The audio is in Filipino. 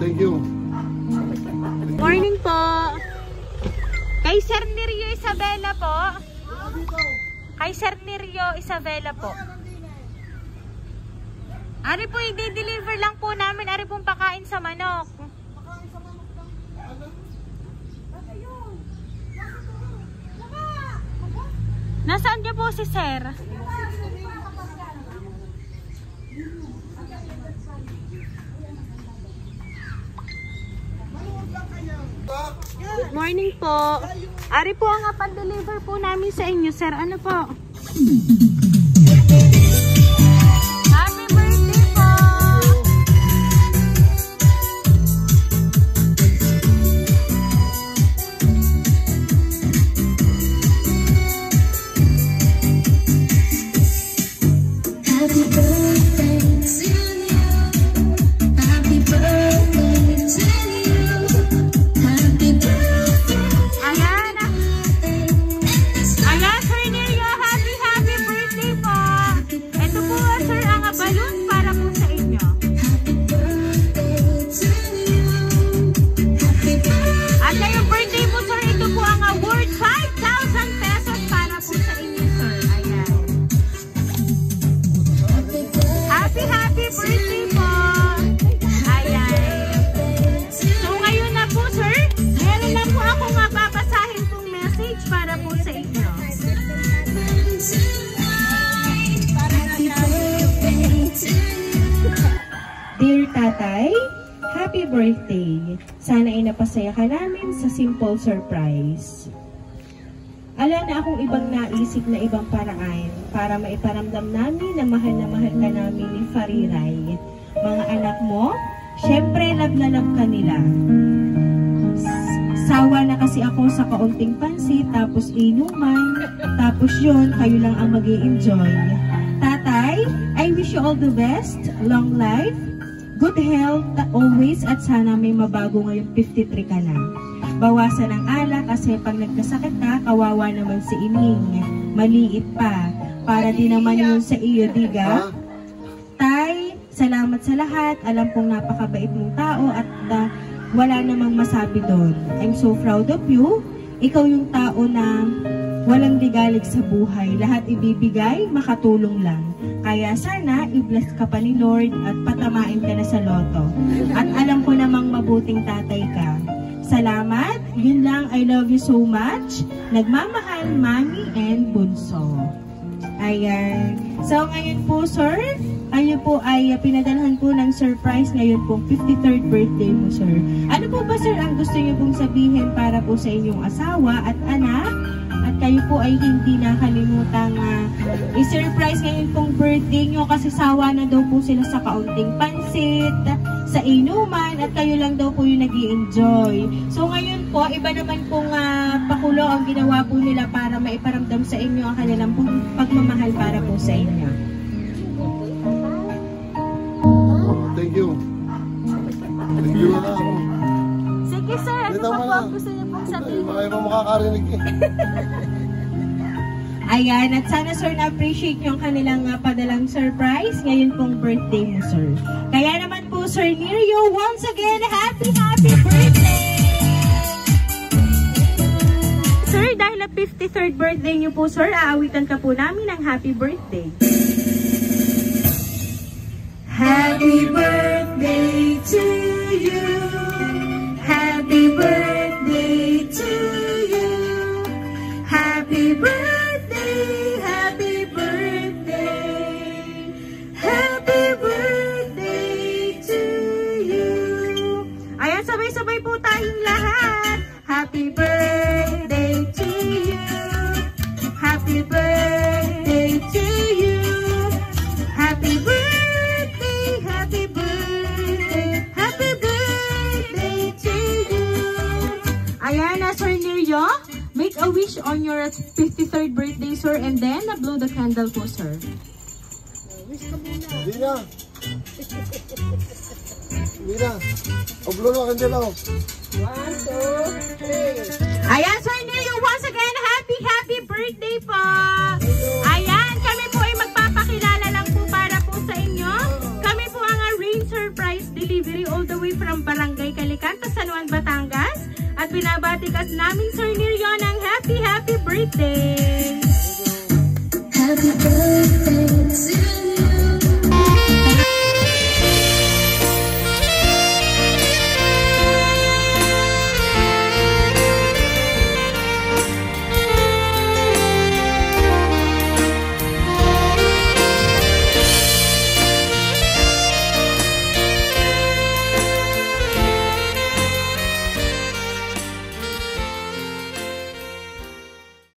Thank you. Morning po. Kay Sir Nerio Isabela po. Kay Sir Nerio Isabela po. Ari po, i-deliver lang po namin. Ari pong pakain sa manok. Nasaan niyo po si Sir? Good morning po. Ari po ang pan-deliver po namin sa inyo, Sir. Ano po? Happy birthday po! Happy birthday to you. Happy birthday to you. Happy birthday. Ayan. Ayan, Sir Nerio. Happy birthday po. Ito po, Sir, ang balloon para po sa inyo. Happy birthday to you. Happy birthday. At ngayong birthday mo, Sir, ito po ang award 5,000 pesos para po sa inyo, Sir. Ayan. Happy birthday po. Ayan. So ngayon na po, Sir, meron na po akong mababasahin pong message para po sa inyo. Dear Tatay, happy birthday! Sana ay napasaya ka namin sa simple surprise. Ala na akong ibang naisip na ibang paraan para maiparamdam namin na mahal ka namin ni Fariray. Mga anak mo, syempre love na love ka nila. Sawa na kasi ako sa kaunting pansit, tapos inuman, tapos yun, kayo lang ang mag-i-enjoy. Tatay, I wish you all the best, long life, good health always, at sana may mabago ngayong 53 ka na. Bawasan ang alak kasi pag nagkasakit ka, kawawa naman si Ining. Maliit pa. Para din naman yun sa iyo, diga. Tay, salamat sa lahat. Alam kong napakabait mong tao at wala namang masabi doon. I'm so proud of you. Ikaw yung tao na walang ligalig sa buhay. Lahat ibibigay, makatulong lang. Kaya sana, i-bless ka pa ni Lord at patamain ka na sa loto. At alam ko namang mabuting tatay ka. Salamat. Yun lang. I love you so much. Nagmamahal, Mami and Bunso. Ayan. So, ngayon po, Sir, ayun po ay pinadalhan po ng surprise ngayon pong 53rd birthday mo, Sir. Ano po ba, Sir, ang gusto niyo pong sabihin para po sa inyong asawa at anak? At kayo po ay hindi nakalimutang i-surprise ngayon pong birthday nyo kasi sawa na daw po sila sa kaunting pansit, sa inuman, at kayo lang daw po yung nag-i-enjoy. So ngayon po, iba naman pong pakulo ang ginawa po nila para maiparamdam sa inyo ang kanilang pagmamahal para po sa inyo. Thank you. Thank you na ako. Sige, Sir. Ano pa po ang gusto niyo pong sabihin? Baka iba makakarinig eh. Ayan, at sana, Sir, na-appreciate nyo ang kanilang padalang surprise ngayon pong birthday mo, Sir. Kaya naman po, Sir Nerio, once again, happy birthday! Sir, dahil na 53rd birthday niyo po, Sir, aawitan ka po namin ng happy birthday. Happy birthday to you. Happy birthday to you. Happy birthday, happy birthday. Happy birthday to you. Ayan, sabay-sabay po tayong lahat. Happy birthday to you. Happy birthday to you. Happy birthday, happy birthday. Happy birthday to you. Ayan na, Sir Nerio. Make a wish on your 53rd birthday, Sir, and then blow the candle po, Sir. Hindi na. Hindi na. Oblo na kandila ako. 1, 2, 3. Ayan, Sir Nerio, once again, happy birthday po! Ayan, kami po ay magpapakilala lang po para po sa inyo. Kami po ang Rain Surprise Delivery all the way from from Barangay Calicanta, San Juan, Batangas. At binabati kas namin Sir Nerio ng happy birthday! Happy birthday to